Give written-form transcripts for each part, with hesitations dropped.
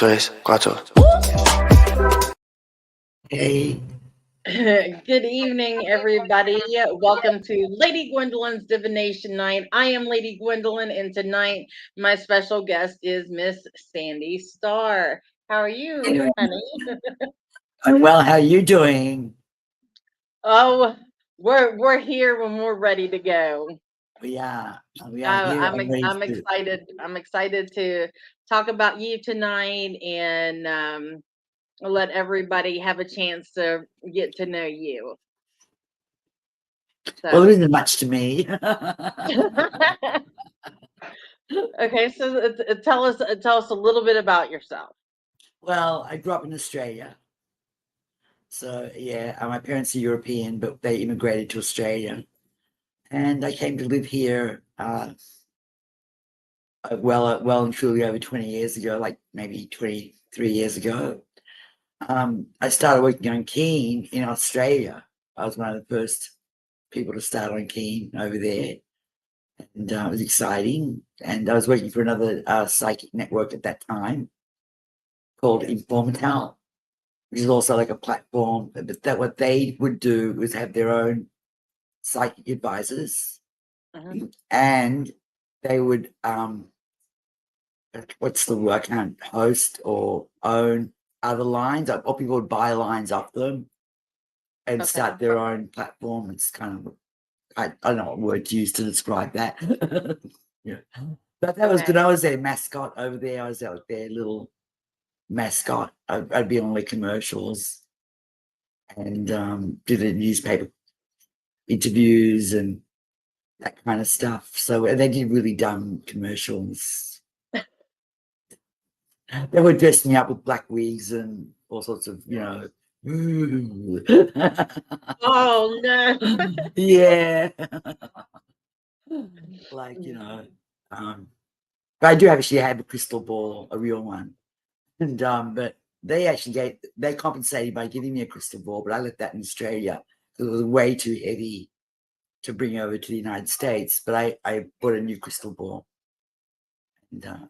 tres, cuatro. Hey. Good evening, everybody. Welcome to Lady Gwendolyn's Divination Night. I am Lady Gwendolyn, and tonight my special guest is Miss Sandie Star. How are you, honey? I'm well. How are you doing? Oh, we're here when we're ready to go. We are here. I'm excited. I'm excited to talk about you tonight and let everybody have a chance to get to know you. Well, there isn't much to me. Okay, so tell us a little bit about yourself. Well, I grew up in Australia. So, yeah, my parents are European, but they immigrated to Australia. And I came to live here well and truly over 20 years ago, like maybe 23 years ago. I started working on Keen in Australia. I was one of the first people to start on Keen over there. And it was exciting. And I was working for another psychic network at that time called Informatal, which is also like a platform. But that what they would do was have their own psychic advisors, and they would what's the word? I can't host or own other lines, or people would buy lines off them and start their own platform. It's kind of I don't know what word to use to describe that. Yeah. But that was good. I was their mascot over there. I was like their little mascot. I'd be on their commercials and did the newspaper interviews and that kind of stuff. So they did really dumb commercials. They would dress me up with black wigs and all sorts of, Oh no. Yeah. Like, but I do actually have a crystal ball, a real one. And but they compensated by giving me a crystal ball, but I left that in Australia because it was way too heavy to bring over to the United States. But I bought a new crystal ball.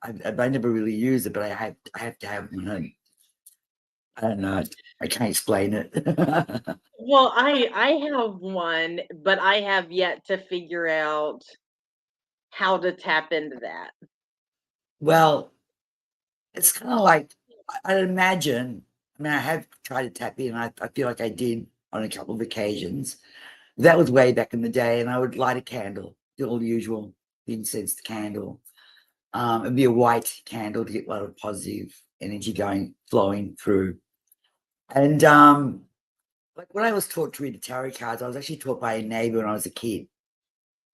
And I never really used it, but I have to have one. I don't know. I can't explain it. Well, I have one, but I have yet to figure out how to tap into that. Well, it's kind of like I'd imagine. I mean, I have tried to tap in. I feel like I did on a couple of occasions. That was way back in the day, and I would light a candle, the all usual incensed candle. It'd be a white candle to get a lot of positive energy flowing through. And like when I was taught to read the tarot cards, I was actually taught by a neighbor when I was a kid.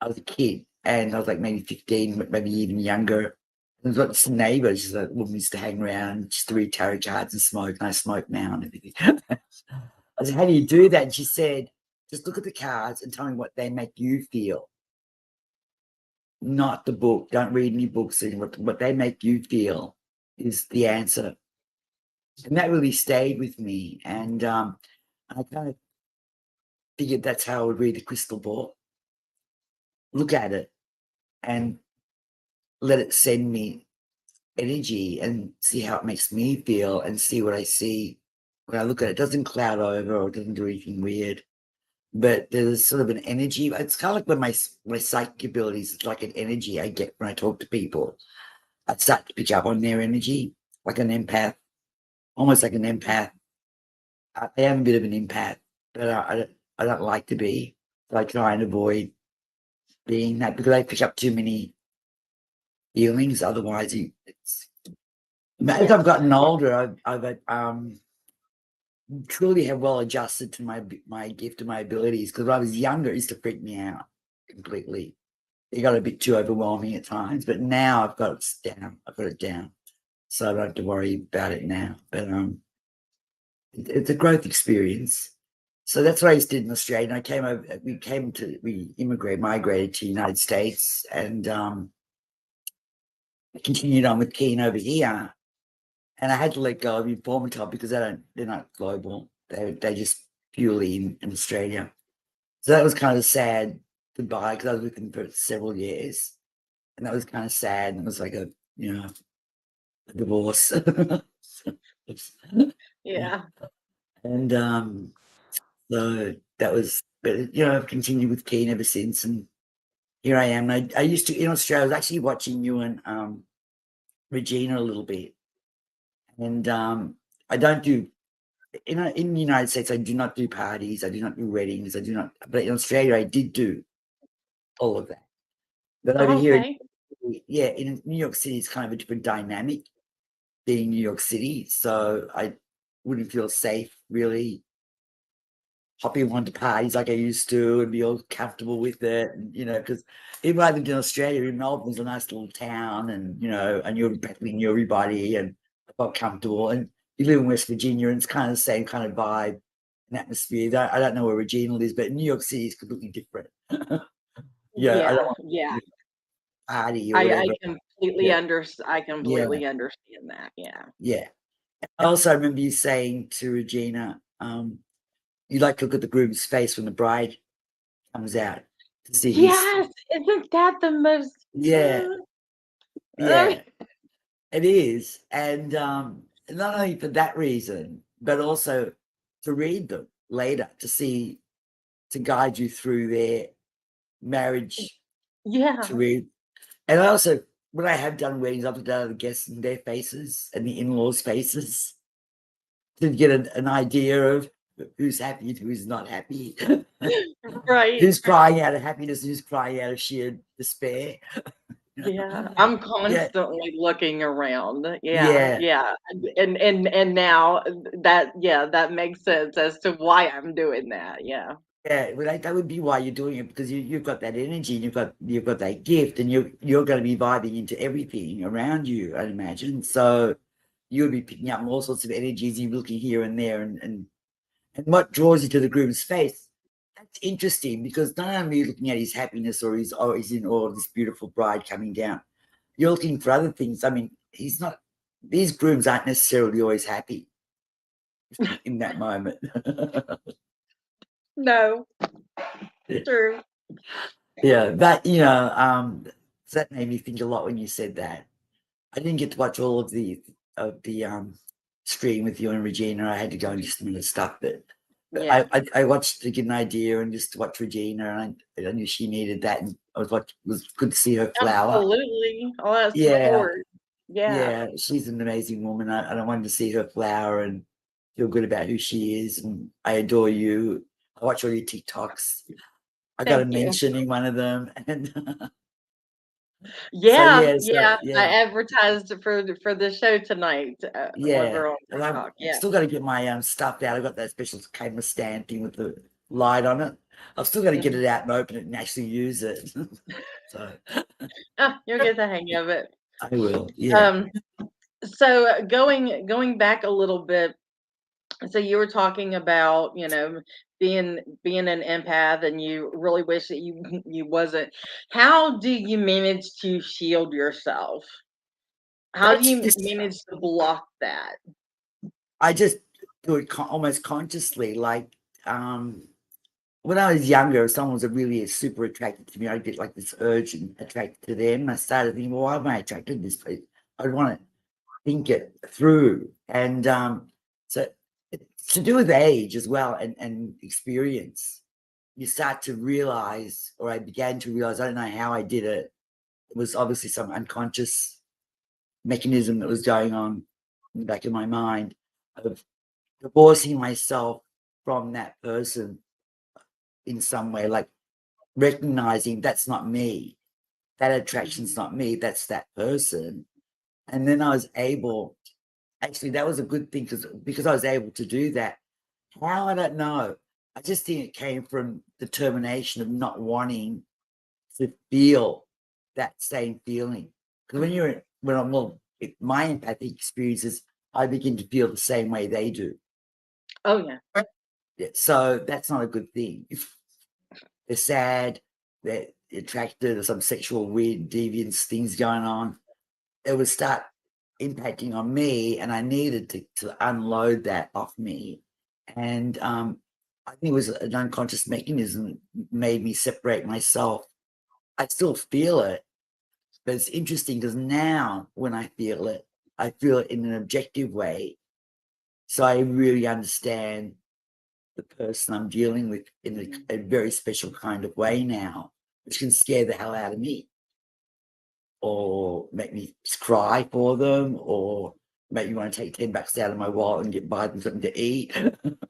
And I was like maybe 15, maybe even younger. And there was this neighbor, she's a woman used to hang around just to read tarot cards and smoke, and I smoke now and everything. I said, how do you do that? And she said, just look at the cards and tell me what they make you feel. Not the book. Don't read any books. What they make you feel is the answer. And that really stayed with me. And I kind of figured that's how I would read the crystal ball. Look at it and let it send me energy and see how it makes me feel and see what I see when I look at it. It doesn't cloud over or it doesn't do anything weird. But there's sort of an energy. It's kind of like when my psychic abilities, it's like an energy I get when I talk to people. I start to pick up on their energy, like an empath, almost like an empath. I am a bit of an empath, but I don't like to be. So I try and avoid being that because I pick up too many feelings. Otherwise, as I've gotten older, I've truly have well adjusted to my gift and my abilities. Because when I was younger, it used to freak me out completely. It got a bit too overwhelming at times, but now I've got it down. I've got it down, so I don't have to worry about it now. But it's a growth experience. So that's what I did in Australia. And I came over. We migrated to the United States, and I continued on with Keen over here. And I had to let go of Informatal because they're not global. They're just purely in Australia. So that was kind of a sad goodbye because I was with them for several years. And that was kind of sad. And it was like a divorce. Yeah. And so that was, but I've continued with Keen ever since, and here I am. I used to, in Australia, I was actually watching you and Regina a little bit, and I don't do in the United States. I do not do parties. I do not do weddings. I do not. But in Australia, I did do all of that. But over here, Okay. yeah, in New York City, it's kind of a different dynamic being New York City. So I wouldn't feel safe really hopping onto parties like I used to and be all comfortable with it. And, because even when I lived in Australia, in Melbourne was a nice little town, and I knew everybody, and I felt comfortable. And you live in West Virginia, and it's kind of the same kind of vibe and atmosphere. I don't know where Regina is, but New York City is completely different. Yeah, I don't Yeah. want Yeah. to party or I whatever. completely Yeah, I yeah, completely understand that. Yeah. yeah. I also remember you saying to Regina, you like to look at the groom's face when the bride comes out to see his. Yes. Isn't that the most Yeah, uh, yeah, it is. And not only for that reason, but also to read them later, to guide you through their marriage, yeah. to read. And I also, when I have done weddings, I've done the guests and their faces and the in-laws' faces to get an idea of who's happy and who's not happy. Right. Who's crying out of happiness, who's crying out of sheer despair. Yeah, I'm Yeah, constantly looking around. Yeah, yeah, yeah. And now that makes sense as to why I'm doing that. Yeah. yeah. Well, that would be why you're doing it, because you've got that energy, and you've got that gift, and you're going to be vibing into everything around you, I'd imagine. So you'll be picking up all sorts of energies. You're looking here and there, and what draws you to the groom's face. That's interesting, because not only are you looking at his happiness, or he's in awe of this beautiful bride coming down, you're looking for other things. I mean, these grooms aren't necessarily always happy in that moment. No, true. Yeah, so that made me think a lot when you said that. I didn't get to watch all of the stream with you and Regina. I had to go and do some of the stuff, but Yeah. I watched to get an idea, and just to watch Regina, and I knew she needed that, and it was good to see her flower. Absolutely. All that Yeah, support. Yeah. yeah, she's an amazing woman. I wanted to see her flower and feel good about who she is, and I adore you. I watch all your TikToks. I got a Thank you. mention in one of them, and so Yeah, yeah. I yeah, advertised for the show tonight yeah. over on And I've TikTok. Yeah. still got to get my stuff out. I got that special camera stand thing with the light on it. I've still got to get Mhm. it out and open it and actually use it. So You'll get the hang of it. I will. Yeah, Um, so going back a little bit, so you were talking about, being an empath, and you really wish that you wasn't. How do you manage to shield yourself? How do that's you just. manage to block that? I just do it almost consciously. Like when I was younger, if someone was really super attracted to me, I'd get like this urge and attracted to them. I started thinking, well, why am I attracted to this person? I'd want to think it through. And so it's to do with age as well, and experience. You start to realize, or I began to realize, I don't know how I did it. It was obviously some unconscious mechanism that was going on in the back of my mind, of divorcing myself from that person in some way, like recognizing that's not me, that attraction's not me, that's that person. And then I was able, actually, that was a good thing, because I was able to do that. How, I don't know. I just think it came from determination of not wanting to feel that same feeling. Because when I'm my empathic experiences, I begin to feel the same way they do. Oh yeah. Yeah, so that's not a good thing. If they're sad, they're attracted, or some sexual weird deviance things going on, it would start impacting on me, and I needed to unload that off me. And I think it was an unconscious mechanism that made me separate myself. I still feel it, but it's interesting, because now when I feel it in an objective way, So I really understand the person I'm dealing with in a very special kind of way now, which can scare the hell out of me, or make me cry for them, or make me want to take $10 out of my wallet and buy them something to eat.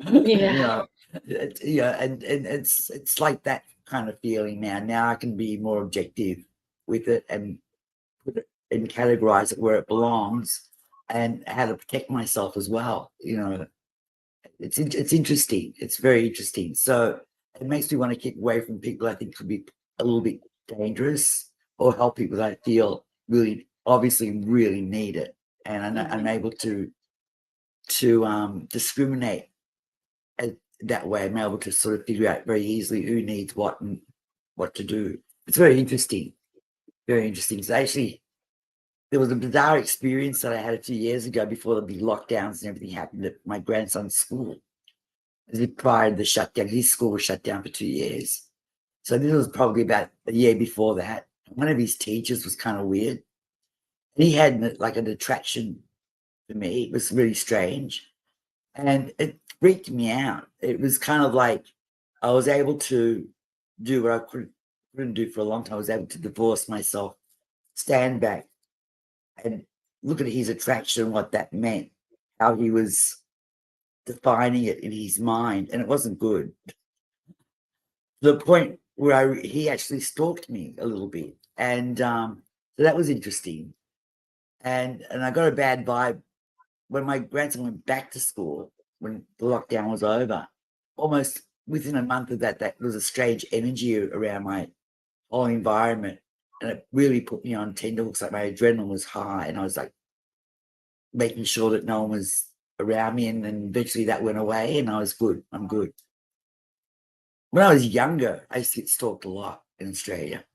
Yeah. And it's like that kind of feeling now. Now I can be more objective with it and put it and categorize it where it belongs, and how to protect myself as well. It's interesting. It's very interesting. So it makes me want to keep away from people I think could be a little bit dangerous, or help people that I feel really, obviously, really need it. And I'm able to discriminate that way. I'm able to sort of figure out very easily who needs what and what to do. It's very interesting. Very interesting. So actually, there was a bizarre experience that I had a few years ago before the big lockdowns and everything happened at my grandson's school. Prior to the shutdown, his school was shut down for 2 years. So this was probably about a year before that. One of his teachers was kind of weird. He had like an attraction for me. It was really strange. And it freaked me out. It was kind of like I was able to do what I couldn't do for a long time. I was able to divorce myself, stand back, and look at his attraction, what that meant, how he was defining it in his mind, and it wasn't good. To the point where he actually stalked me a little bit, and so that was interesting. And I got a bad vibe when my grandson went back to school when the lockdown was over. Almost within a month of that, there was a strange energy around my whole environment, and it really put me on tenterhooks. Like my adrenaline was high, and I was like making sure that no one was around me, and then eventually that went away, and I was good. I'm good. When I was younger, I used to get stalked a lot in Australia.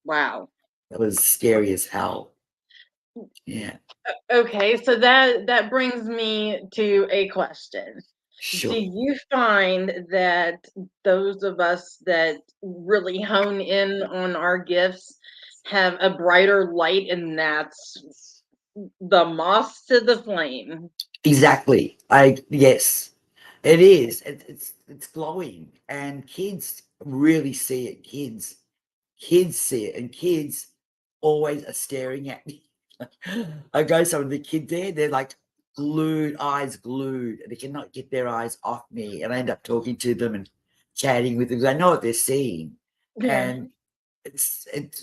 Wow. That was scary as hell. Yeah, Okay, so that brings me to a question. Do sure. you find that those of us that really hone in on our gifts have a brighter light, and that's the moss to the flame? Exactly. Yes, it is. It's glowing, and kids really see it. Kids see it, and kids always are staring at me. I go some of the kids there, they're like glued, eyes glued, and they cannot get their eyes off me. And I end up talking to them and chatting with them because I know what they're seeing. Yeah. And it's and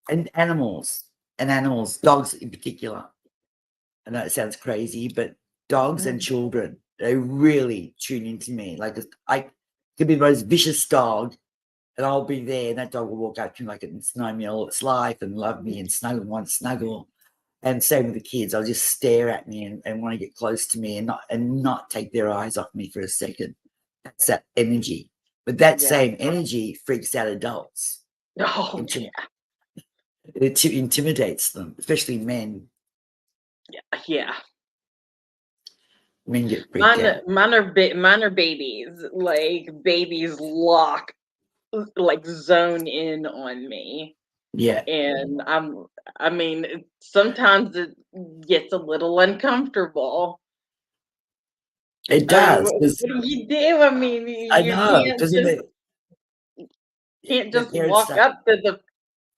and animals, dogs in particular. I know it sounds crazy, but dogs and children, they really tune into me. Like I could be the most vicious dog, and I'll be there, and that dog will walk up to me like it's known me all its life and love me and snuggle and want to snuggle. And same with the kids, they'll just stare at me and want to get close to me and not take their eyes off me for a second. That's that energy. But that Yeah. same energy freaks out adults. Oh, yeah. It intimidates them, especially men. Yeah. Men get freaked out. Mine are babies. Like babies lock, like zone in on me. Yeah, And I mean, sometimes it gets a little uncomfortable. it I mean, does. Because what do you do? I mean, I you know, because can't the just walk up to the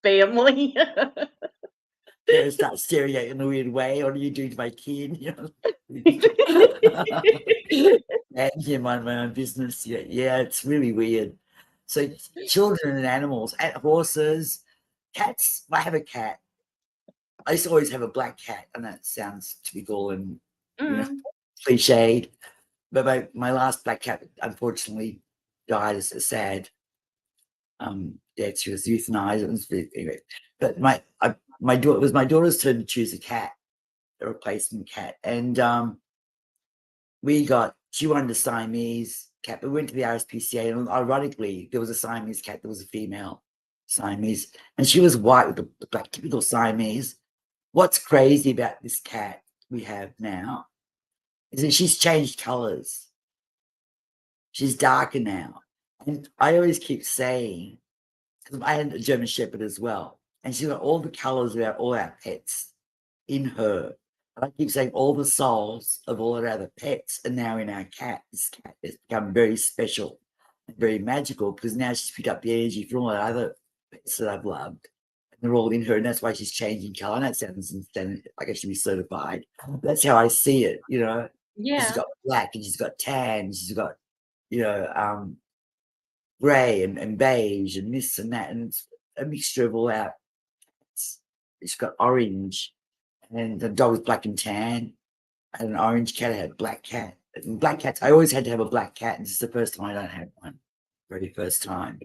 family. parents start staring at you in a weird way. What are you doing to my kid? And you mind my own business. Yeah, it's really weird. So children and animals, and horses, cats. I have a cat. I used to always have a black cat, and that sounds typical and Mm. cliched. But my last black cat unfortunately died as a sad death. She was euthanized. It was anyway. But my daughter, it was my daughter's turn to choose a cat, a replacement cat, and she wanted a Siamese cat. We went to the RSPCA, and ironically, there was a Siamese cat. There was a female Siamese, and she was white with the black, typical Siamese. What's crazy about this cat we have now is that she's changed colors. She's darker now. And I always keep saying, because I had a German Shepherd as well, and she's got all the colors about all our pets in her. And I keep saying all the souls of all our other pets are now in our cat. This cat has become very special, very magical, because now she's picked up the energy from all our other pets that I've loved. And they're all in her, and that's why she's changing color. And that sounds insane, like I should be certified. That's how I see it, you know. She's Yeah. got black, and she's got tan, she's got, you know, gray and beige and this and that, and it's a mixture of all our cats. It's got orange, and the dog was black and tan. I had an orange cat, I had a black cat. And black cats, I always had to have a black cat, and this is the first time I don't have one. Very first time,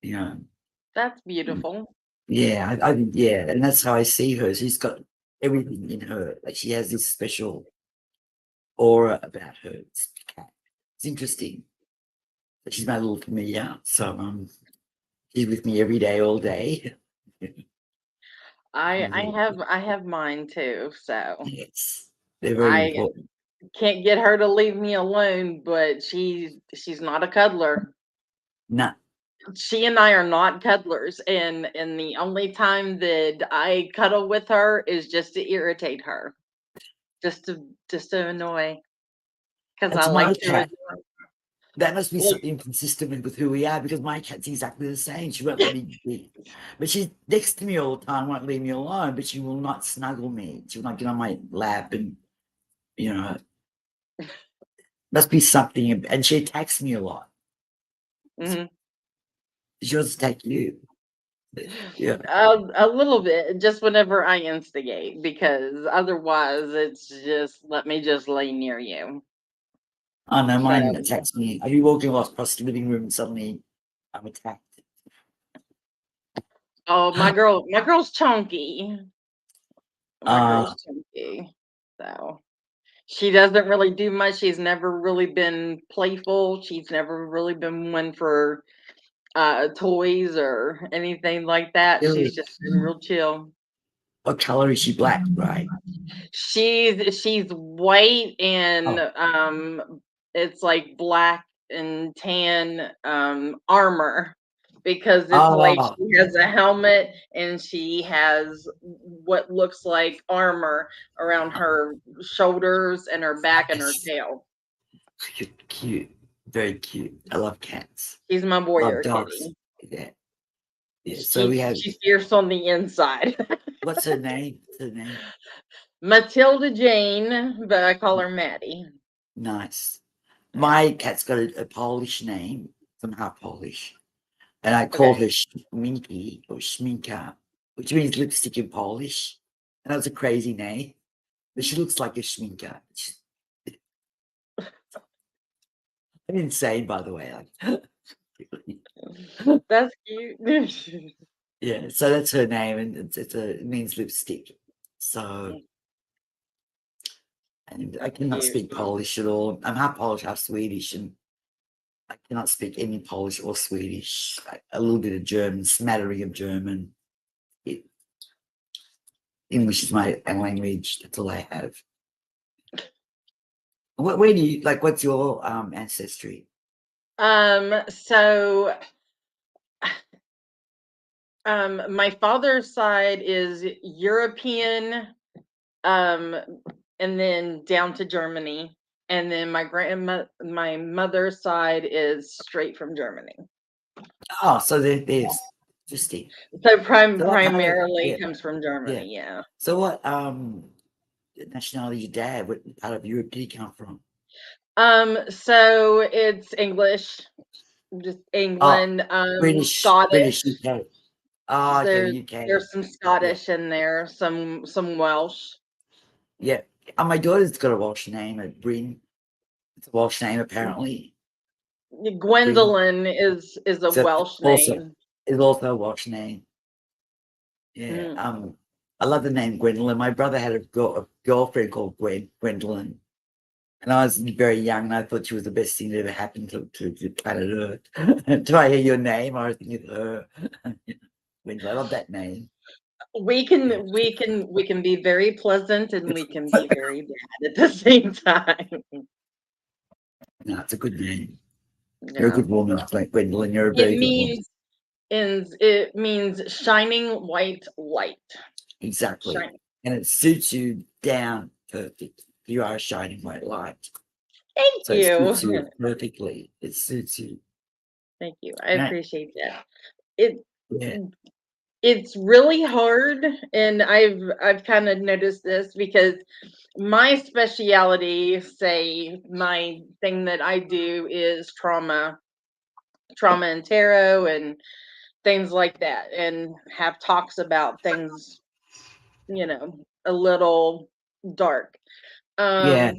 you know. That's beautiful. Yeah, yeah, and that's how I see her. She's got everything in her. Like she has this special aura about her. It's interesting. But she's my little familiar, so she's with me every day, all day. I have mine too, so Yes, they're very I important. can't get her to leave me alone, but she's not a cuddler. Not She and I are not cuddlers, and the only time that I cuddle with her is just to irritate her, just to annoy, because I that's my like to cat. adore. That must be Like, something consistent with who we are, because my cat's exactly the same. She won't let me be, but she's next to me all the time, won't leave me alone, but she will not snuggle me. She will not get on my lap, and you know, must be something. And she attacks me a lot. mhm. She wants to attack you. Yeah. A little bit, just whenever I instigate, because otherwise it's just let me just lay near you. Oh no, mine So, attacks me. I'd be walking across the living room and suddenly I'm attacked. oh, my girl's chunky. My Uh, girl's chunky. So she doesn't really do much. She's never really been playful. She's never really been one for toys or anything like that. really, She's just been real chill. what color is she? Black, right? She's white and Oh, it's like black and tan armor, because it's like oh, she has a helmet and she has what looks like armor around her shoulders and her back and her it's tail. cute, cute, very cute. I love cats. She's my I love warrior dogs. kitty. Yeah, yeah. So we She's have. she's fierce on the inside. What's her name? What's her name? Matilda Jane, but I call her Maddie. Nice. Yeah. My cat's got a Polish name. I'm half Polish, and I called Okay. her Schminky or Schminka, which means lipstick in Polish. And that's a crazy name, but she looks like a Schminka. I'm insane, by the way. Like, That's cute. yeah. So that's her name, and it means lipstick. So, and I cannot Cute. speak Polish at all. I'm half Polish, half Swedish, and I cannot speak any Polish or Swedish. A little bit of German, smattering of German. It, English is my language. That's all I have. Where do you like? What's your ancestry? So my father's side is European, um, and then down to Germany. And then my mother's side is straight from Germany. Oh, so there's interesting. So So what part of primarily yeah, comes from yeah. Germany, yeah. So what nationality your dad? What part of Europe did he come from? So it's English, just Oh, England, British Scottish. UK. Oh, okay, There's UK. there's some Yeah, Scottish in there, some Welsh. yeah. And my daughter's got a Welsh name, Bryn. It's a Welsh name apparently. Bryn. Gwendolyn is a So Welsh also name. is also a Welsh name. Yeah. Mm. I love the name Gwendolyn. My brother had a girlfriend called Gwendolyn. And I was very young, and I thought she was the best thing that ever happened to planet Earth. Until I hear your name, I was thinking of her. Gwendolyn, I love that name. We Yeah. can we can we can be very pleasant and we can be very bad at the same time. No, it's a good name. You're a Yeah. good woman, like Gwendolyn. You're a It very good woman. means it means shining white light. Exactly. Shine. and it suits you down perfect. You are a shining white light. Thank So it you. suits you perfectly. It suits you. Thank you. I And appreciate that. It yeah, it's really hard, and I've kind of noticed this because my speciality, say my thing that I do is trauma and tarot and things like that, and have talks about things, a little dark. yeah,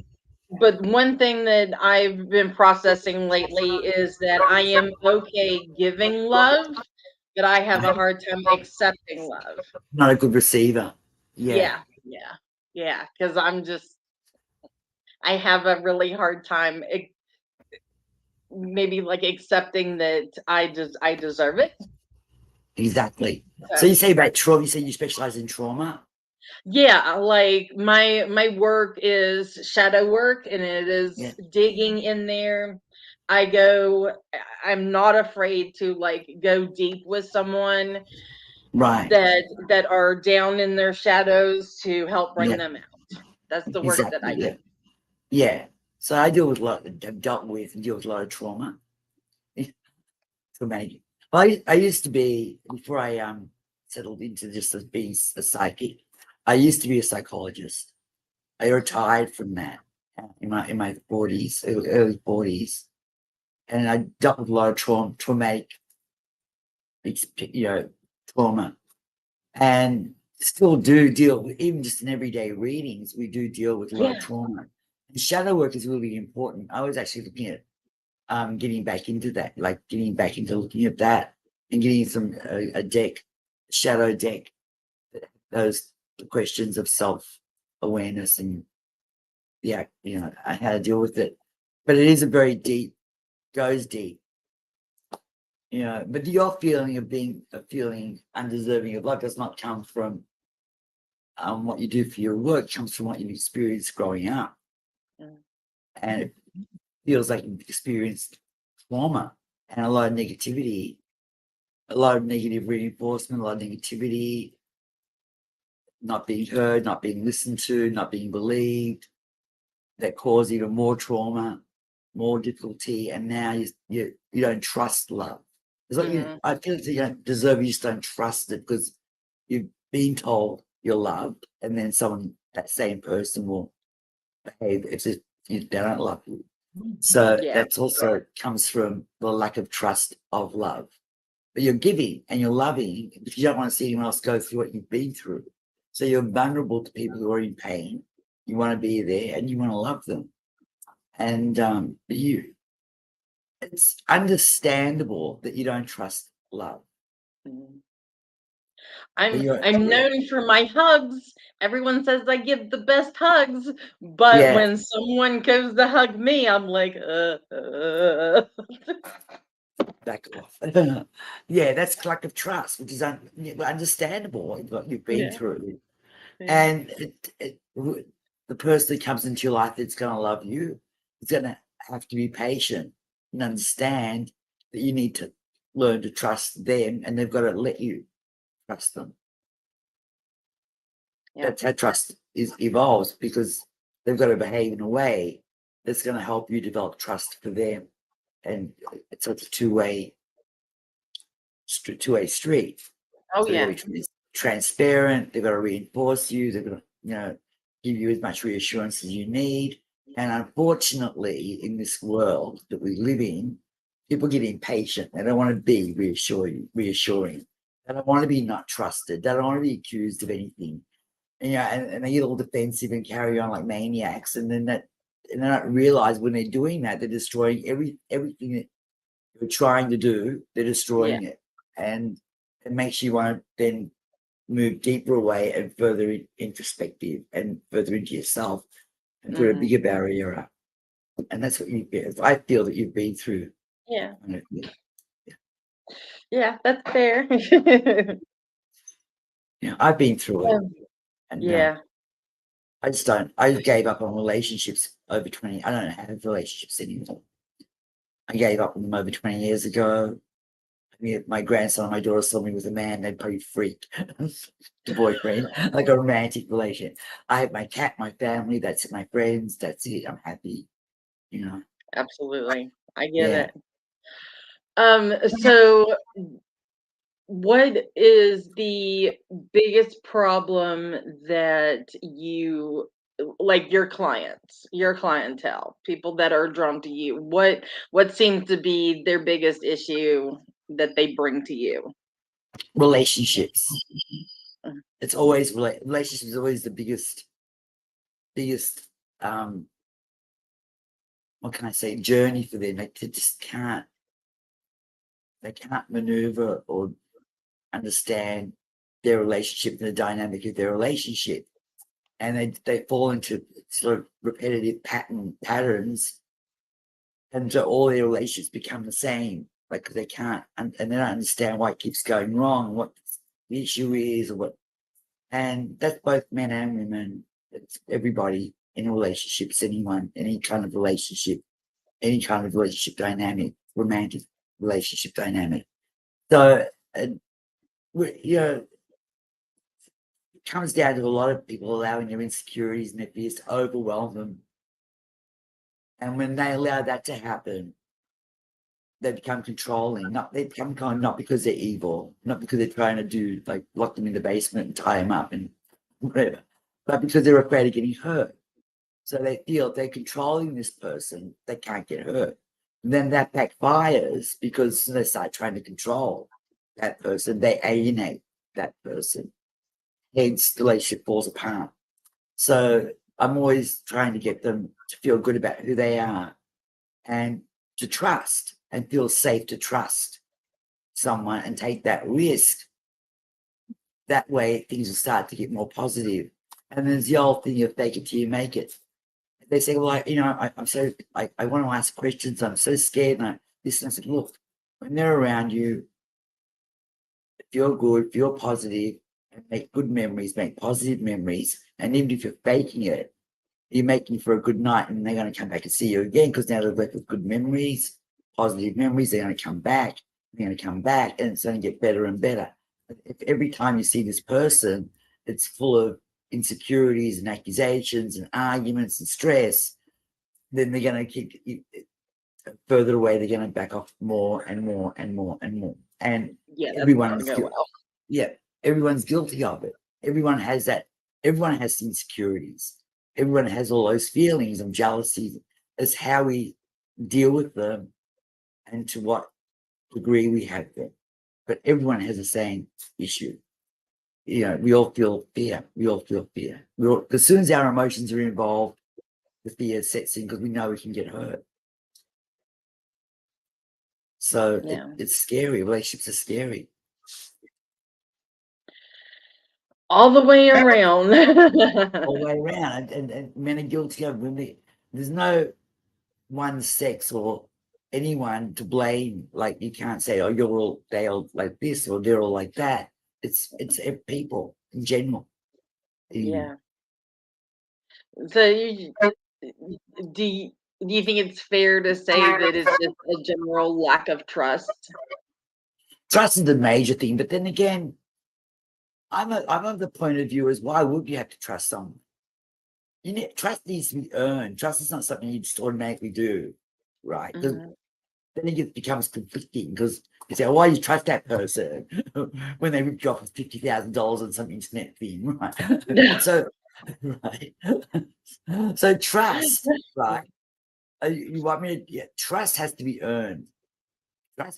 But one thing that I've been processing lately is that I am okay giving love, but I have a I'm hard time accepting love. not a good receiver. Yeah, Yeah, yeah, yeah. Because I have a really hard time, maybe like accepting that I deserve it. exactly. So So, you say about trauma, you say you specialize in trauma? yeah, like my work is shadow work, and it Yeah, is digging in there. I'm not afraid to like go deep with someone right. that are down in their shadows to help bring Yeah, them out. That's the work that exactly. I do. Yeah, yeah. So I deal with a lot, I've dealt with and deal with a lot of trauma. Traumatic. I used to be, before I settled into just as being a psychic, I used to be a psychologist. I retired from that in my 40s, early 40s, and I dealt with a lot of traumatic, you know, trauma, and still do deal with, even just in everyday readings, we do deal with a lot of Yeah. trauma. And shadow work is really important. I was actually looking at getting back into that, like getting back into looking at that and getting some a deck, shadow deck, those questions of self awareness and yeah, how to deal with it. But it is a very deep, goes deep, but your feeling of being feeling undeserving of love does not come from what you do for your work, comes from what you've experienced growing up. Mm. And it feels like you've experienced trauma and a lot of negativity, a lot of negative reinforcement, a lot of negativity, not being heard, not being listened to, not being believed, that cause even more trauma, more difficulty, and now you don't trust love. It's like Mhm. I feel like you don't deserve, you just don't trust it because you've been told you're loved, and then that same person will behave as if they don't love you. So Yeah. that's also comes from the lack of trust of love. But you're giving and you're loving because you don't want to see anyone else go through what you've been through. So you're vulnerable to people who are in pain. You want to be there and you want to love them. And it's understandable that you don't trust love. Mhm. But I'm known for my hugs. Everyone says I give the best hugs, but yeah, when someone goes to hug me, I'm like, back off. Yeah, that's collective trust, which is understandable what you've been Yeah. through. Yeah. And the person that comes into your life that's going to love you is going to have to be patient and understand that you need to learn to trust them, and they've got to let you trust them. Yeah. That's how trust evolves, because they've got to behave in a way that's going to help you develop trust for them, and it's a two-way street. Oh So they've got yeah. to be transparent. They've got to reinforce you. They've got to, give you as much reassurance as you need. And unfortunately, in this world that we live in, people get impatient. They don't want to be reassuring. They don't want to be not trusted. They don't want to be accused of anything. And they get all defensive and carry on like maniacs. And then and they don't realize when they're doing that, they're destroying everything that you're trying to do. They're Yeah. destroying it. And it makes you want to then move deeper away and further introspective and further into yourself and put a Mhm. bigger barrier up. And that's what I feel that you've been through. Yeah. Yeah, Yeah, that's fair. I've been through it, Um, and yeah. I just don't. I gave up on relationships over 20. I don't have relationships anymore. I gave up on them over 20 years ago. mean, if my grandson, my daughter saw me with a man, they'd probably freak. The boyfriend, like a romantic relation. I have my cat, my family, that's it, my friends, that's it. I'm happy, you know. Absolutely. I get Yeah. it. So what is the biggest problem that you like your clientele, people that are drawn to you? What seems to be their biggest issue that they bring to you? Relationships. Mm. It's always relationships is always the biggest what can I say, journey for them. They just can't maneuver or understand their relationship and the dynamic of their relationship. And they fall into sort of repetitive patterns, and so all their relationships become the same. Like they can't, and they don't understand why it keeps going wrong, what the issue is, or what. And that's both men and women. It's everybody in relationships, anyone, any kind of relationship, any kind of relationship dynamic, romantic relationship dynamic. So, you know, it comes down to a lot of people allowing their insecurities and their fears to overwhelm them. And when they allow that to happen, they become controlling. They become kind not because they're evil, not because they're trying to do like lock them in the basement and tie them up and whatever, but because they're afraid of getting hurt. So they feel if they're controlling this person, they can't get hurt. And then that backfires because they start trying to control that person, they alienate that person. Hence, the relationship falls apart. So I'm always trying to get them to feel good about who they are and to trust and feel safe to trust someone and take that risk. That way, things will start to get more positive. And there's the old thing of fake it till you make it. They say, well, I'm so, I want to ask questions. I'm so scared. And I said, look, when they're around you, feel good, feel positive, and make good memories, make positive memories. And even if you're faking it, you're making for a good night, and they're going to come back and see you again because now they've left with good memories, positive memories. They're going to come back. They're going to come back, and it's going to get better and better. If every time you see this person, it's full of insecurities and accusations and arguments and stress, then they're going to keep further away. They're going to back off more and more and more and more. And Yeah, that's not everyone's gonna go well. yeah, everyone's guilty of it. Everyone has that. Everyone has insecurities. Everyone has all those feelings of jealousy. It's how we deal with them and to what degree we have them. But everyone has the same issue. You know, we all feel fear. We all feel fear. As soon as our emotions are involved, the fear sets in because we know we can get hurt. So Yeah. it's scary. Relationships are scary. All the way around. All the way around. And men are guilty of women. There's no one sex or anyone to blame. Like you can't say, oh, they all like this or they're all like that. It's people in general. Yeah. So do you think it's fair to say that it's just a general lack of trust? Trust is the major thing, but then again, I'm of the point of view as why would you have to trust someone? Trust needs to be earned. Trust is not something you just automatically do, right? Because Mhm. then it becomes conflicting because you say, why do you trust that person when they ripped you off with $50,000 on some internet thing, right? So, right. So trust, right? You want me to? Yeah, trust has to be earned.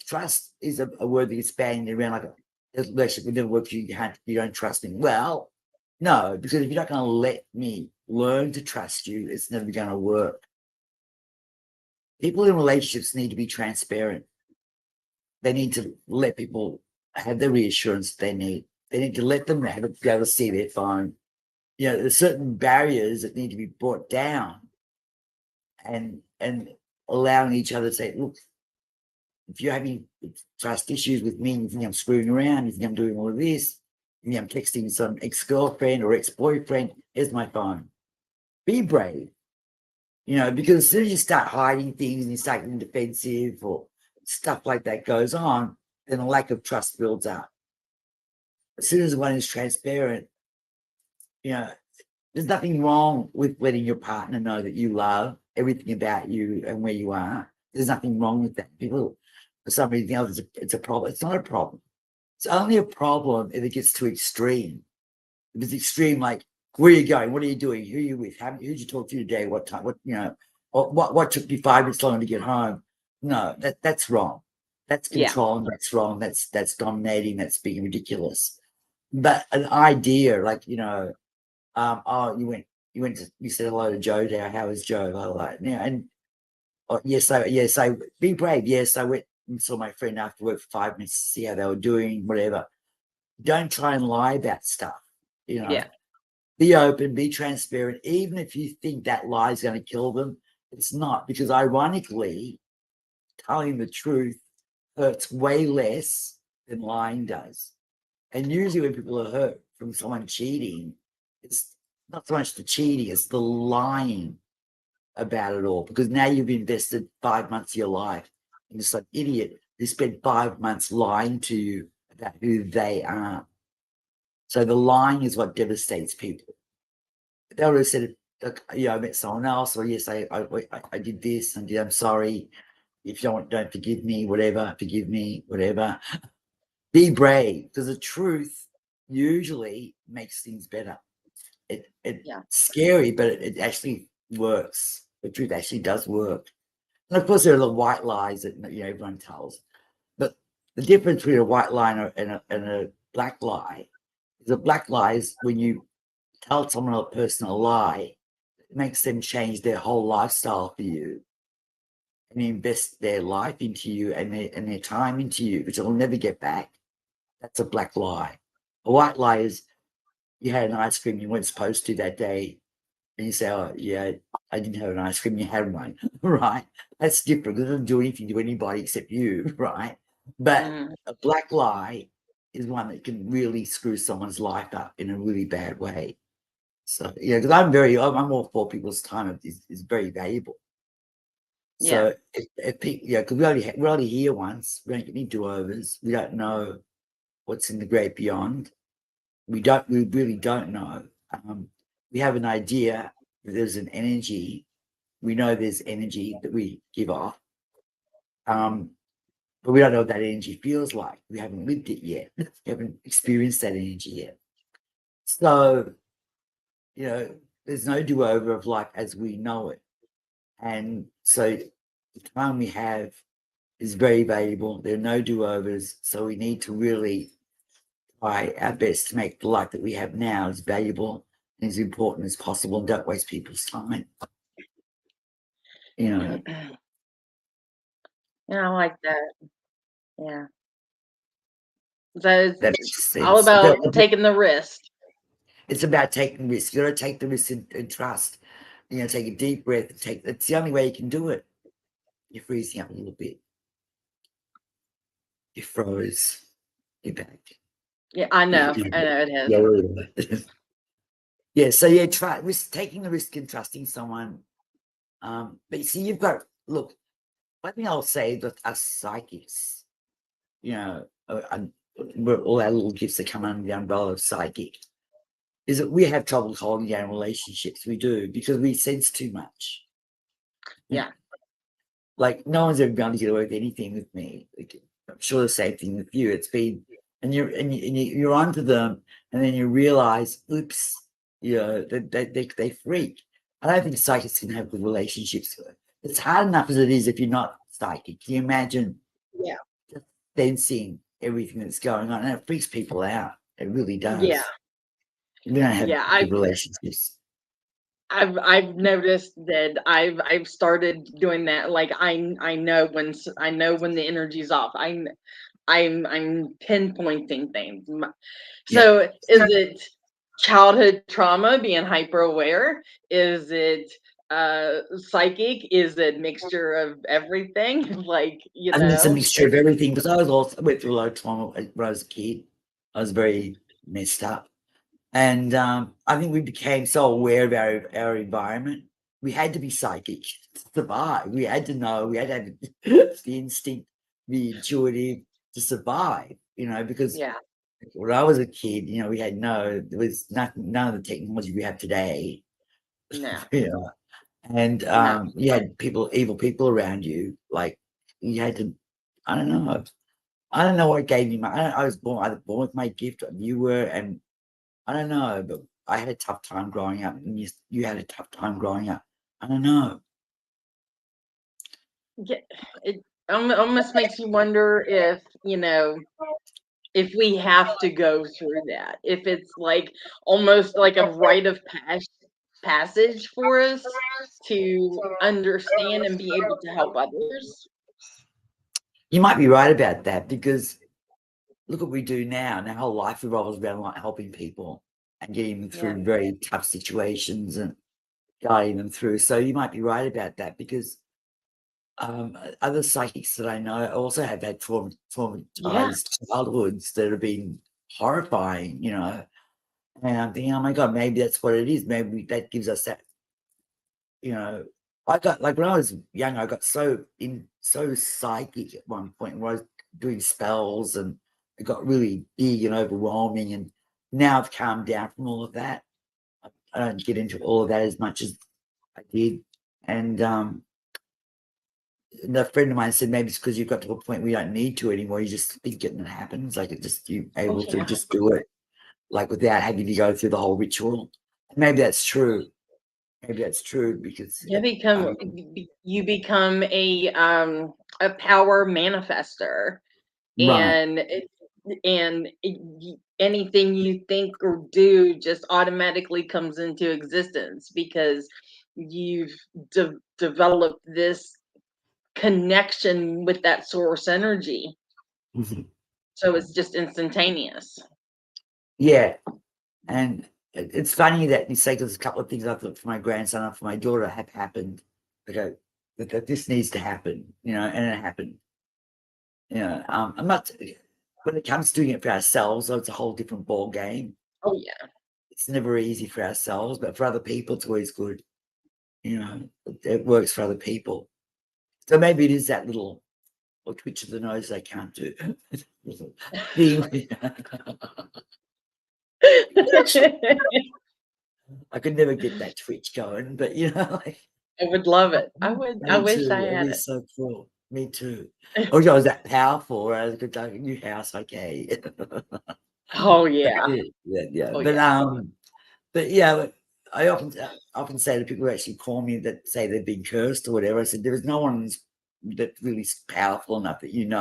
Trust is a word that gets bandied around like a relationship will never work. You don't trust me. Well, no, because if you're not going to let me learn to trust you, it's never going to work. People in relationships need to be transparent. They need to let people have the reassurance they need. They need to let them be able to see their phone. You know, there's certain barriers that need to be brought down, and allowing each other to say, look, if you're having trust issues with me, you think I'm screwing around, you think I'm doing all of this, you think I'm texting some ex-girlfriend or ex-boyfriend, here's my phone. Be brave, because as soon as you start hiding things and you start getting defensive or stuff like that goes on, then a lack of trust builds up. As soon as one is transparent, there's nothing wrong with letting your partner know that you love everything about you and where you are. There's nothing wrong with that. People, for some reason, it's a problem. It's not a problem. It's only a problem if it gets too extreme. If it's extreme, like, where are you going? What are you doing? Who are you with? Who'd you talk to today? What time? What took you 5 minutes longer to get home? No, that's wrong. That's controlling. That's wrong. That's dominating. That's being ridiculous. But an idea, like, you said hello to Joe there. How is Joe? And yes, I be brave. Yes, I went and saw my friend after work for 5 minutes to see how they were doing, whatever. Don't try and lie about stuff. Be open, be transparent, even if you think that lie is going to kill them. It's not, because ironically, telling the truth hurts way less than lying does. And usually when people are hurt from someone cheating, it's not so much the cheating, it's the lying about it all. Because now you've invested 5 months of your life in this idiot who spent 5 months lying to you about who they are. So the lying is what devastates people. They would have said, I met someone else, or yes, I did this, and I'm sorry. If you don't forgive me, whatever, forgive me, whatever. Be brave, because the truth usually makes things better. It's scary, but it actually works. The truth actually does work. And of course, there are the white lies that everyone tells. But the difference between a white lie and a black lie is a black lie is when you tell someone or a person a lie, it makes them change their whole lifestyle for you and invest their life into you and their time into you, which they'll never get back. That's a black lie. A white lie is you had an ice cream you weren't supposed to that day, and you say, oh, yeah, I didn't have an ice cream, you had one, right? That's different. It doesn't do anything to anybody except you, right? But a black lie is one that can really screw someone's life up in a really bad way. So, because I'm all for people's time is very valuable. So, if people, because we're only here once, we don't get any do-overs, we don't know what's in the great beyond. We really don't know. We have an idea that there's an energy. We know there's energy that we give off. But we don't know what that energy feels like. We haven't lived it yet. We haven't experienced that energy yet. So, there's no do-over of life as we know it. And so the time we have is very valuable. There are no do-overs. So we need to really try our best to make the life that we have now as valuable and as important as possible, and don't waste people's time. Yeah, I like that. Yeah. So it's all about taking the risk. It's about taking risks. You got to take the risk and trust. Take a deep breath. It's the only way you can do it. You're freezing up a little bit. You froze. You're back. Yeah, I know. I know it has. Yeah. So try taking the risk and trusting someone. But you see, look. One thing I'll say that us psychics, we're all our little gifts that come under the umbrella of psychic, is that we have trouble holding down relationships. We do, because we sense too much. Yeah. Like, no one's ever been able to get away with anything with me. Like, I'm sure the same thing with you. It's been, and you're onto them, and then you realize, oops, they freak. I don't think psychics can have good relationships. It's hard enough as it is if you're not psychic. Can you imagine? Yeah. Just sensing everything that's going on, and it freaks people out. It really does. Yeah. We don't have good relationships. I've noticed that I've started doing that. Like I know when the energy's off. I'm pinpointing things. So is it childhood trauma, being hyper aware? Is it psychic? Is it mixture of everything? Like, I think it's a mixture of everything, because I went through a lot of trauma when I was a kid. I was very messed up. And I think we became so aware of our environment. We had to be psychic to survive. We had to know. We had to have the instinct, be intuitive, to survive, because Yeah. when I was a kid, we had there was nothing, none of the technology we have today, No. you know, and No. you had evil people around you. Like you had to, I don't know. I don't know what gave me I was either born with my gift or you were, and I don't know, but I had a tough time growing up, and you had a tough time growing up. I don't know. Yeah, it almost makes you wonder if, if we have to go through that, if it's like almost like a rite of passage for us to understand and be able to help others. You might be right about that, because look what we do now. Our whole life revolves around like helping people and getting them Yeah. through very tough situations and guiding them through. So you might be right about that, because other psychics that I know also have had Yeah. traumatized childhoods that have been horrifying, and I'm thinking, oh my God, maybe that's what it is. Maybe that gives us that, I got, like, when I was young, I got so psychic at one point where I was doing spells, and it got really big and overwhelming, and now I've calmed down from all of that. I don't get into all of that as much as I did. And a friend of mine said maybe it's because you've got to a point where you don't need to anymore. You just think it and it happens. Like, you're Oh able to yeah. just do it, like, without having to go through the whole ritual. Maybe that's true. Maybe that's true, because You become a power manifester, right. anything you think or do just automatically comes into existence because you've developed this connection with that source energy, Mhm. so it's just instantaneous. Yeah. And it's funny that you say, there's a couple of things I thought for my grandson and for my daughter have happened. Okay, that this needs to happen, and it happened. I'm not, when it comes to doing it for ourselves, it's a whole different ball game. Oh yeah. It's never easy for ourselves, but for other people, it's always good. It works for other people. So maybe it is that little or twitch of the nose they can't do. Thing. I could never get that twitch going, but like, I would love it. I me wish I too. It'd had be so cool. Me too. I wish I was that powerful, or I could like a new house, okay. Oh yeah. Yeah. Oh yeah. But yeah, I often say to people who actually call me that say they've been cursed or whatever, I said there is no one that really is powerful enough that in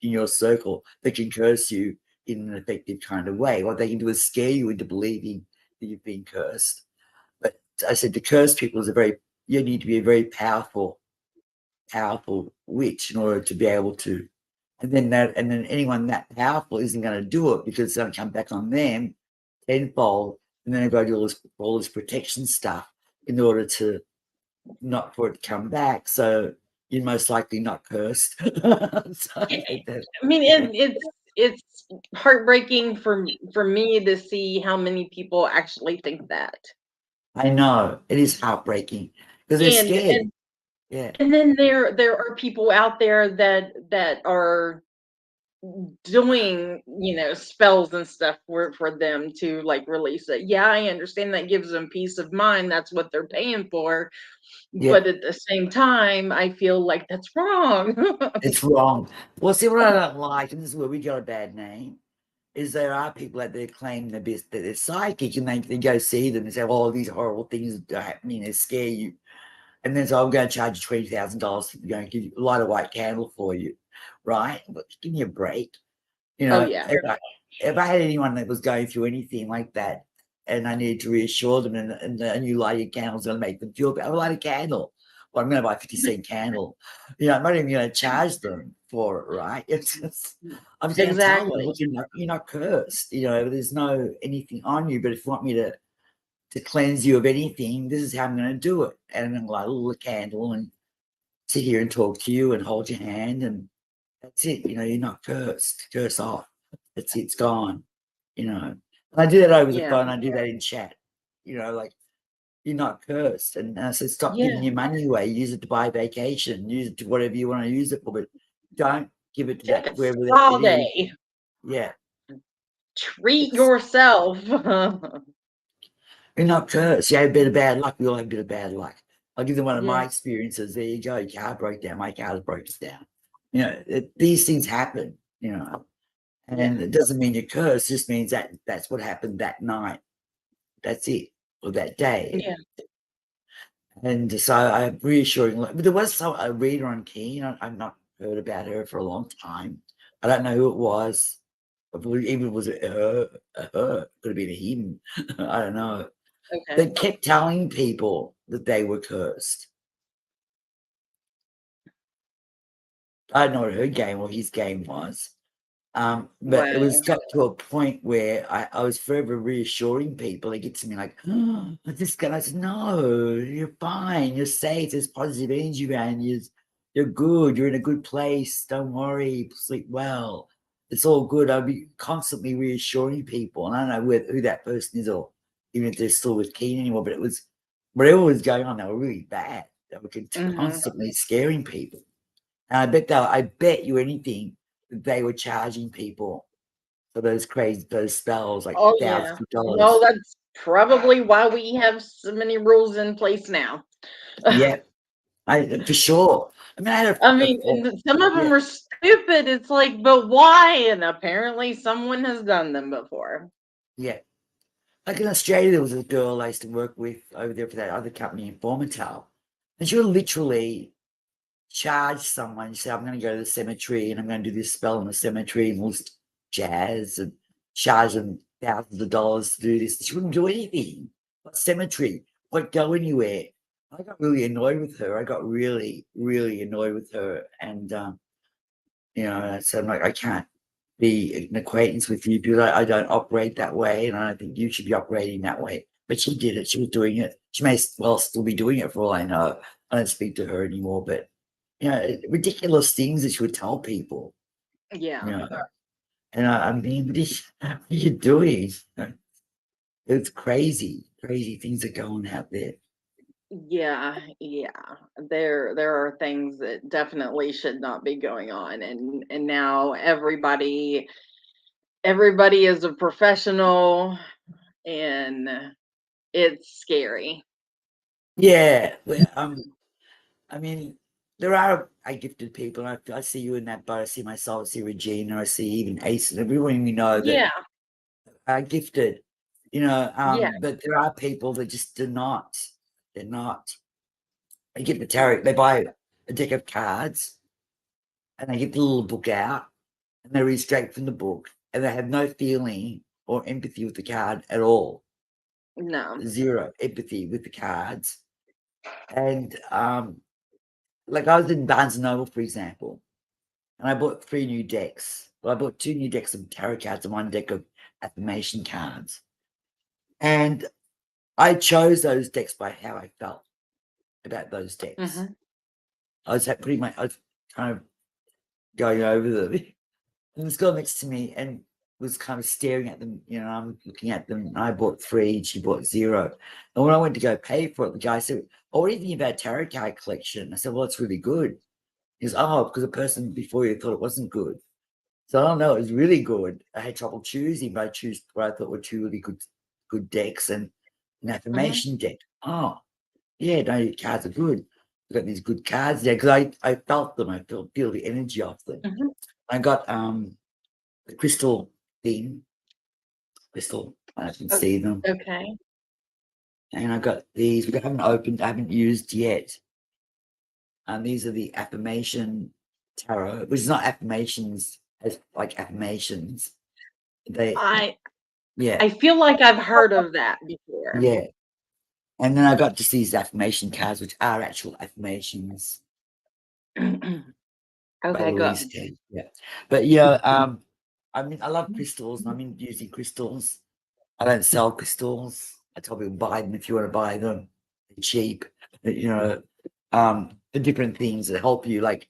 your circle that can curse you in an effective kind of way. What they can do is scare you into believing that you've been cursed. But I said to curse people is you need to be a very powerful witch in order to be able to. And then anyone that powerful isn't going to do it, because it's going to come back on them tenfold, and then they've got to do all this protection stuff in order to not for it to come back. So you're most likely not cursed. So, I mean, it's heartbreaking for me to see how many people actually think that. I know it is heartbreaking because they're And scared. Yeah, and then there are people out there that are doing, spells and stuff for them to like release it. Yeah, I understand that gives them peace of mind. That's what they're paying for. yeah, But at the same time, I feel like that's wrong. it's wrong. Well, see, what I don't like, and this is where we got a bad name, is there are people out there claiming that they're psychic, and they go see them and say, "Oh, these horrible things are happening," they scare you. And then so I'm going to charge you $20,000 to go and give you light a white candle for you, right? But give me a break. Oh yeah. If I had anyone that was going through anything like that, and I needed to reassure them, and a new lighted candle is going to make them feel better, I'll light a candle. Well, I'm going to buy a 50-cent candle. I'm not even going to charge them for it, right? It's just, I'm just going to tell them, Exactly. look, you're not cursed. There's no anything on you. But if you want me to cleanse you of anything, this is how I'm going to do it. And I'm going to light a little candle and sit here and talk to you and hold your hand, and that's it. You're not cursed. Curse off. That's it. It's gone. And I do that over the Yeah. phone. I do that in chat. Like, you're not cursed. And I said, stop Yeah. giving your money away. Use it to buy vacation. Use it to whatever you want to use it for. But don't give it to Take that a whoever spa it is. day. Yeah, Treat it's yourself. you're not cursed. You have a bit of bad luck. We all have a bit of bad luck. I'll give them one of Yeah. my experiences. There you go. Your car broke down. My car broke down. You know, these things happen. You know, and Yeah. it doesn't mean you're cursed. It just means that that's what happened that night. That's it, or that day. Yeah. And so I'm reassuring. But there was a reader on Keen. I've not heard about her for a long time. I don't know who it was. I believe even was it her? Could have been a him. I don't know. They Okay. kept telling people that they were cursed. I don't know what her game or his game was. But it was Wow. got to a point where I was forever reassuring people. They get to me like, oh, this guy. I said, no, you're fine. You're safe. There's positive energy around you. You're good. You're in a good place. Don't worry. Sleep well. It's all good. I'll be constantly reassuring people. And I don't know who that person is or even if they're still with Keen anymore, but it was whatever was going on, they were really bad. They were Hmm. constantly scaring people. And I bet you anything that they were charging people for those spells, like Oh yeah. thousands of Well, dollars. that's probably why we have so many rules in place now. Yeah, for sure. I mean, I had I a mean, and some of yeah, them are stupid. It's like, but why? And apparently someone has done them before. yeah. Like in Australia, there was a girl I used to work with over there for that other company in Formital, and she would literally charge someone. She said, "I'm going to go to the cemetery and I'm going to do this spell in the cemetery and all this jazz," and charge them thousands of dollars to do this. She wouldn't do anything. What cemetery? Won't go anywhere. I got really annoyed with her. I got really, really annoyed with her, and you know, so I'm like, I can't be an acquaintance with you because I don't operate that way, and I don't think you should be operating that way. But she did it. She was doing it. She may well still be doing it for all I know. I don't speak to her anymore, but you know, ridiculous things that she would tell people. You Yeah. know, and I mean, what are you doing? It's crazy, crazy things that go on out there. Yeah, yeah. There are things that definitely should not be going on, and now everybody is a professional, and it's scary. Yeah, well, I mean, there are gifted people. I see you in that boat. I see myself. I see Regina. I see even Ace and everyone we know that Yeah, are gifted. You know, yeah. but there are people that just do not. They're not. They get the tarot. They buy a deck of cards and they get the little book out and they read straight from the book and they have no feeling or empathy with the card at all. No. Zero empathy with the cards. And like I was in Barnes and Noble, for example, and I bought 3 new decks. Well, I bought 2 new decks of tarot cards and 1 deck of affirmation cards. And I chose those decks by how I felt about those decks. Hmm. I was I was kind of going over them. And this girl next to me and was kind of staring at them, you know, I'm looking at them. And I bought 3 and she bought 0. And when I went to go pay for it, the guy said, "Oh, what do you think about tarot card collection?" I said, "Well, it's really good." He goes, "Oh, because the person before you thought it wasn't good." So I don't know, it was really good. I had trouble choosing, but I chose what I thought were 2 really good decks and an Hmm. affirmation deck. Oh, yeah, no, your cards are good. You've got these good cards there because I felt them. I feel the energy of them. Hmm. I got the crystal thing, crystal. I can see them, Okay. and I got these. We haven't opened, I haven't used yet. And these are the affirmation tarot, which is not affirmations as like affirmations. They, I yeah, I feel like I've heard of that before. yeah. And then I got just these affirmation cards, which are actual affirmations by Okay, Louise good. Hay. Yeah. But yeah, I mean, I love crystals and I'm into using crystals. I don't sell crystals. I tell people buy them if you want to buy them. They're cheap. You know, the different things that help you. Like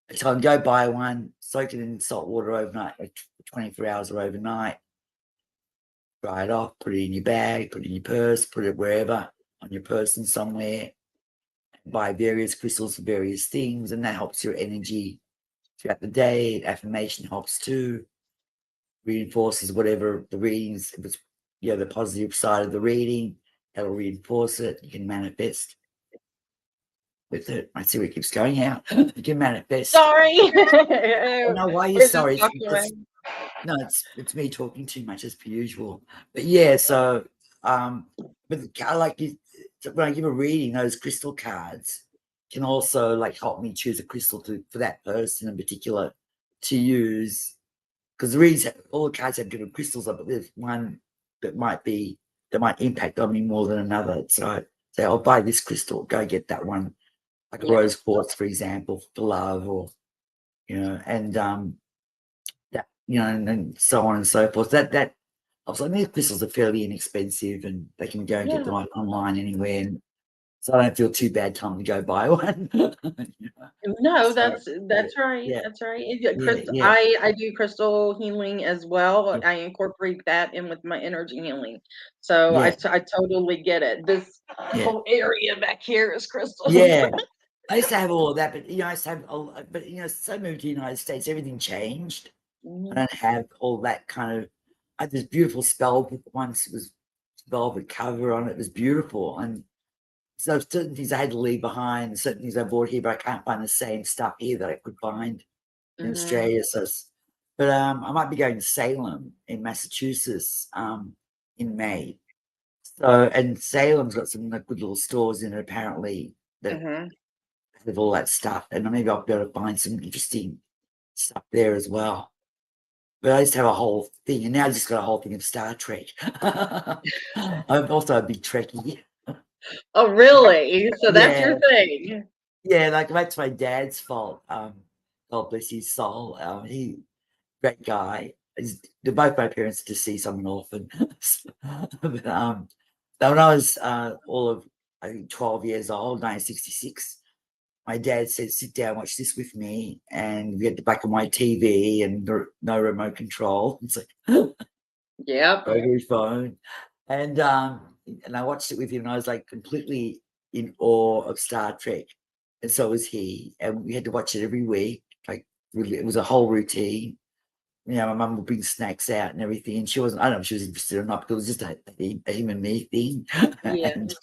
I tell them go buy one, soak it in salt water overnight, like 24 hours or overnight, dry it off, put it in your bag, put it in your purse, put it wherever on your person somewhere, buy various crystals for various things, and that helps your energy throughout the day. Affirmation helps too. Reinforces whatever the readings, if it's the positive side of the reading, that'll reinforce it. You can manifest with it. I see where it keeps going out. You can manifest. Sorry. Oh, no, why are you It's just sorry? talking away. No, it's me talking too much as per usual. But yeah, so but I like you when I give a reading, those crystal cards can also like help me choose a crystal for that person in particular to use. Because the readings, all the cards have different crystals, but there's one that might impact on me more than another. So I say, I'll buy this crystal, go get that one, like a rose quartz, for example, for love, or and that and so on and so forth. That I was like, these crystals are fairly inexpensive, and they can go and get them online anywhere. And so I don't feel too bad telling them to go buy one. No, So, that's right. yeah, That's right. yeah, yeah, I do crystal healing as well. yeah, I incorporate that in with my energy healing. So yeah, I totally get it. This yeah. whole area back here is crystals. Yeah, I used to have all of that, but I used to have but since I moved to the United States, everything changed. I Mhm. don't have all that kind of. I had this beautiful spell book once. It was velvet cover on it. It was beautiful, and so certain things I had to leave behind, certain things I bought here, but I can't find the same stuff here that I could find in Mhm. Australia. But I might be going to Salem in Massachusetts in May. So, and Salem's got some good little stores in it apparently that Mhm. have all that stuff, and maybe I'll be able to find some interesting stuff there as well. But I used to have a whole thing, and now I just got a whole thing of Star Trek. I'm also a big Trekkie. Oh, really? So that's Yeah, your thing. yeah, like that's my dad's fault. God bless his soul. He great guy. Both my parents deceased. I'm an orphan. But when I was all of I think 12 years old, 1966. My dad said, "Sit down, watch this with me." And we had the black and white TV and no remote control. It's like Yep. rotary phone. And I watched it with him, and I was like completely in awe of Star Trek. And so was he. And we had to watch it every week. Like really, it was a whole routine. My mum would bring snacks out and everything. And she wasn't, I don't know if she was interested or not, because it was just a him and me thing. Yeah. And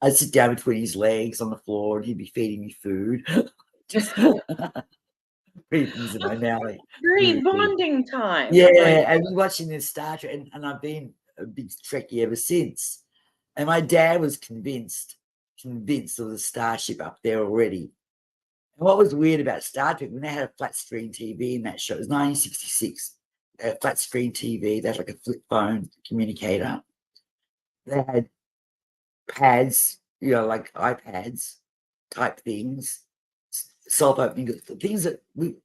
I'd sit down between his legs on the floor, and he'd be feeding me food. Just putting things in my mouth. Like, Great food, food. bonding time. Yeah, Great. and we're watching this Star Trek, and I've been a big Trekkie ever since. And my dad was convinced there was a starship up there already. And what was weird about Star Trek, when they had a flat screen TV in that show, it was 1966. They had a flat screen TV, they had like a flip phone communicator. They had pads, like iPads type things, self-opening things that we,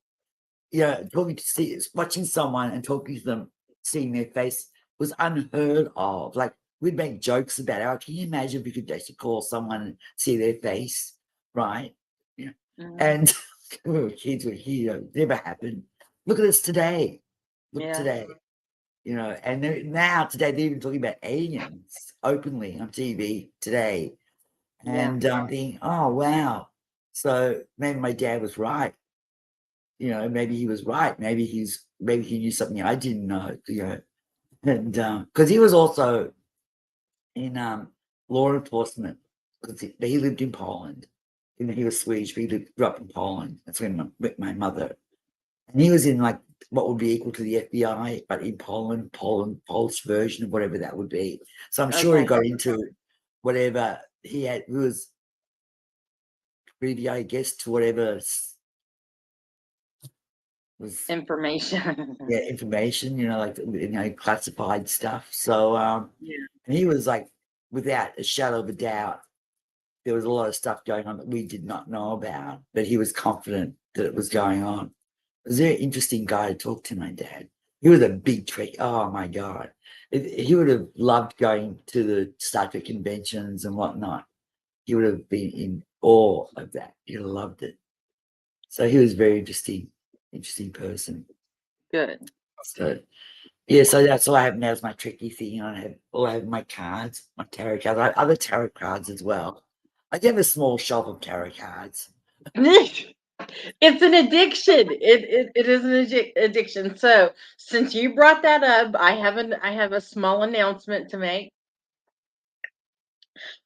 watching someone and talking to them, seeing their face was unheard of. Like we'd make jokes about it. Oh, can you imagine if we could actually call someone and see their face, right? Yeah. Mhm. And we were kids, were here, never happened. Look at us today. Look Yeah. today, and now today they're even talking about aliens openly on TV today. Yeah. And thinking, oh wow. So maybe my dad was right. Maybe he was right. Maybe he knew something I didn't know. And because he was also in law enforcement, because he lived in Poland. He was Swedish, but grew up in Poland. That's when I met my mother. And he was in like what would be equal to the FBI, but in Poland, Polish version of whatever that would be. So I'm sure he Okay. got into whatever he had. He was privy, I guess, to whatever was Information. information, like classified stuff. So Yeah. and he was like, without a shadow of a doubt, there was a lot of stuff going on that we did not know about, but he was confident that it was going on. It was a very interesting guy to talk to, my dad. He was a big Trek. Oh my God. He would have loved going to the Star Trek conventions and whatnot. He would have been in awe of that. He would have loved it. So he was a very interesting person. Good. So yeah, so that's all I have now is my tricky thing. I have my cards, my tarot cards. I have other tarot cards as well. I do have a small shelf of tarot cards. It's an addiction. It is an addiction. So since you brought that up, I have a small announcement to make.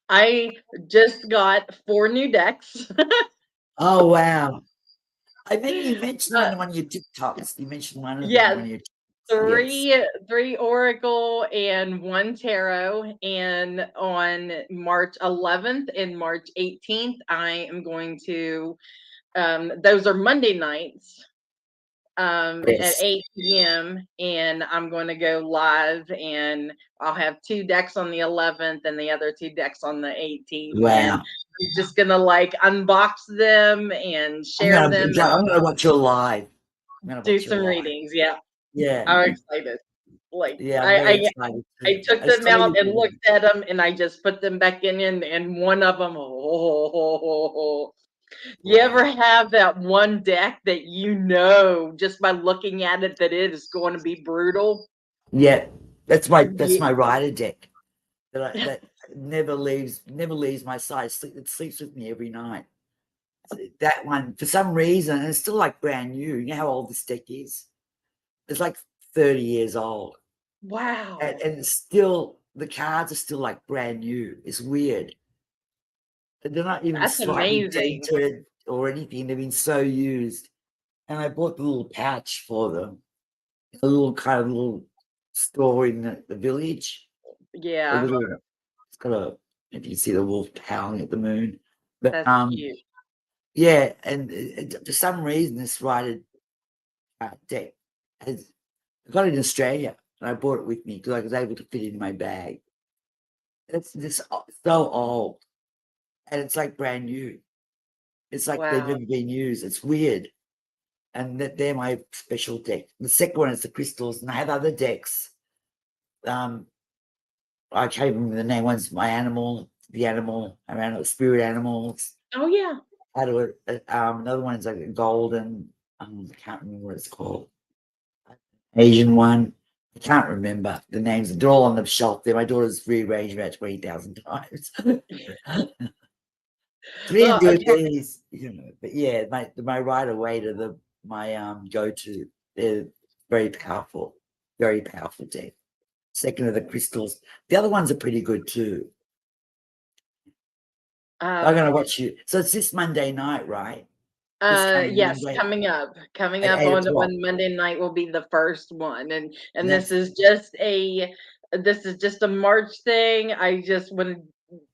I just got 4 new decks. Oh, wow. I think you mentioned Uh, one of your TikToks. You mentioned one of them, yes, one of your TikToks. Yes. 3 Oracle and 1 Tarot. And on March 11th and March 18th, I am going to those are Monday nights at Yes. 8 p.m. and I'm going to go live and I'll have 2 decks on the 11th and the other 2 decks on the 18th. And Wow. I'm just going to like unbox them and share them and I'm gonna watch your live. I'm gonna do watch your some live. readings. Yeah, Yeah. I'm excited. Like Yeah, I'm very I excited I too. took I them saw out you and do it. looked at them and I just put them back in and one of them, you ever Wow. have that one deck that you know just by looking at it that it is going to be brutal? Yeah. That's Yeah. my rider deck that never leaves my side. It sleeps with me every night. That one, for some reason, and it's still like brand new. You know how old this deck is? It's like 30 years old. Wow. And it's still, the cards are still like brand new. It's weird. They're not even That's slightly amazing. dented or anything. They've been so used. And I bought the little pouch for them, a little kind of little store in the village. A Yeah, little, it's got a, if you see the wolf howling at the moon. But that's cute. yeah, and for some reason, this rider deck has, I got it in Australia, and I brought it with me because I was able to fit it in my bag. It's just so old, and it's like brand new. It's like they've Wow. never been used. It's weird. And they're my special deck. The second one is the crystals, and I have other decks. Um, I can't remember the name. One's my animal, the animal around it, spirit animals. Oh yeah. How do it? Another one is like a golden. I can't remember what it's called. Asian one. I can't remember the names. They're all on the shelf there. My daughter's rearranged about 20,000 times. We didn't Well, do it okay. these, but yeah, my rider weight are my go-to. They're very powerful deck. Second are the crystals. The other ones are pretty good too. I'm gonna Um, watch you. So it's this Monday night, right? This coming yes, Monday coming at up 8 o'clock. on Monday night will be the first one, and That's this is just a March thing. I just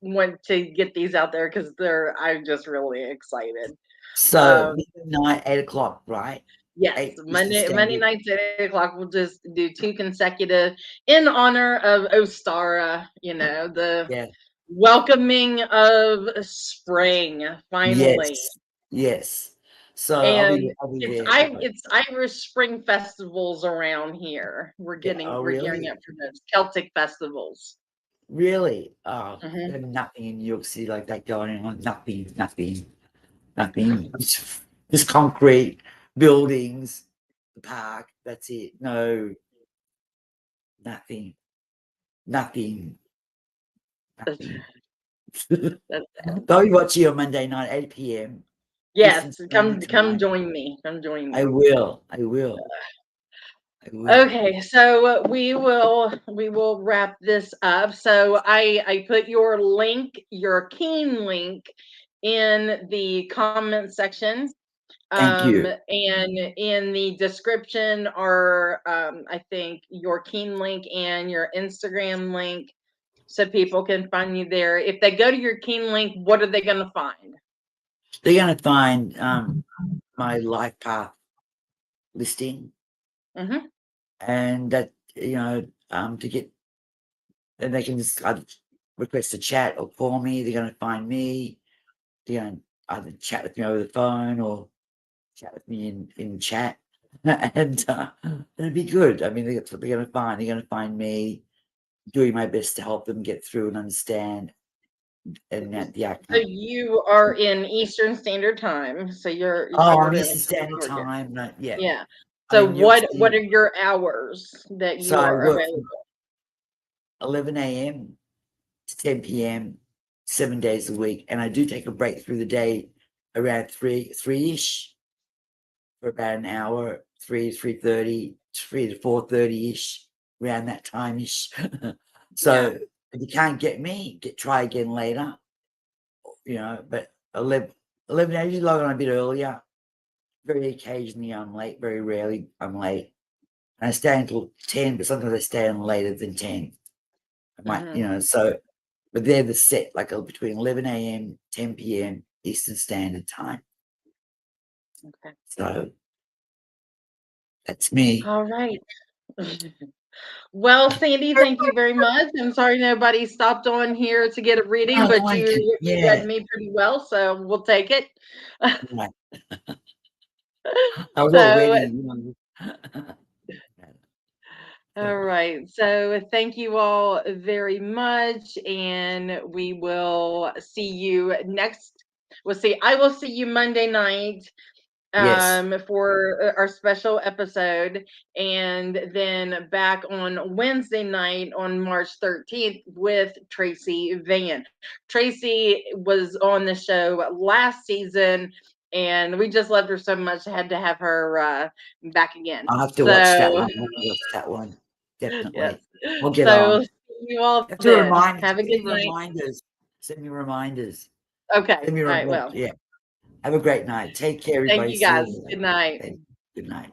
want to get these out there because I'm just really excited. so Um, Monday night, 8 o'clock, right? yes, 8 Eastern Monday Standard. nights at 8 o'clock. We'll just do 2 consecutive in honor of Ostara. You know, the Yeah. welcoming of spring finally. Yes. Yes. So And I'll be there. Yeah. It's Irish spring festivals around here. Oh, We're gearing really? up for those Celtic festivals. Really? Oh, Hmm. there's nothing in New York City like that going on. Nothing. Just concrete, buildings, the park. That's it. No, nothing, nothing, That's, nothing. that's I'll be watching you on Monday night, 8 p.m. Eastern yes. Standard Come Time. join me. Come join I me. will. I will. I will. Okay, so we will wrap this up. So I put your link, your keen link, in the comment section. Thank you. And in the description are I think your keen link and your Instagram link so people can find you there. If they go to your keen link, what are they gonna find? They're going to find my life path listing, Hmm. and that to get, and they can just request a chat or call me. They're going to find me. They're going to either chat with me over the phone or chat with me in chat, and it'll be good. I mean, that's what they're going to find. They're going to find me doing my best to help them get through and understand and that the So outcome. you are in Eastern Standard Time. So I Oh, go I'm to Eastern Standard Time. Yeah, yeah. I'm So in New York what City. are your hours that So you I are work from available? 11 a.m. to 10 p.m. 7 days a week, and I do take a break through the day around 3-ish for about an hour, 3:30, 3 to 4:30-ish, around that time-ish. So if you can't get me, try again later, but 11, I usually log on a bit earlier. Very occasionally I'm late, very rarely I'm late. And I stay until 10, but sometimes I stay on later than 10. I might, but they're the set, like between 11 a.m., 10 p.m. Eastern Standard Time. Okay. So that's me. All right. Well, Sandie, thank you very much. I'm sorry nobody stopped on here to get a reading, Oh, but you read me pretty well, so we'll take it. Right. I was So, already. all right. So, thank you all very much, and we will see you next. I will see you Monday night Yes, for our special episode, and then back on Wednesday night on March 13th with Tracy Van. Tracy was on the show last season, and we just loved her so much I had to have her back again. I'll have to watch that one. I'll have to watch that one. Yes. Definitely. We'll get So on. we'll see you all Have to then. remind Have a send me good night. reminders. Send me reminders. Okay. Send me All right. reminders. Well, Yeah. Have a great night. Take care, thank everybody. you See guys. you later. Good night. Good night.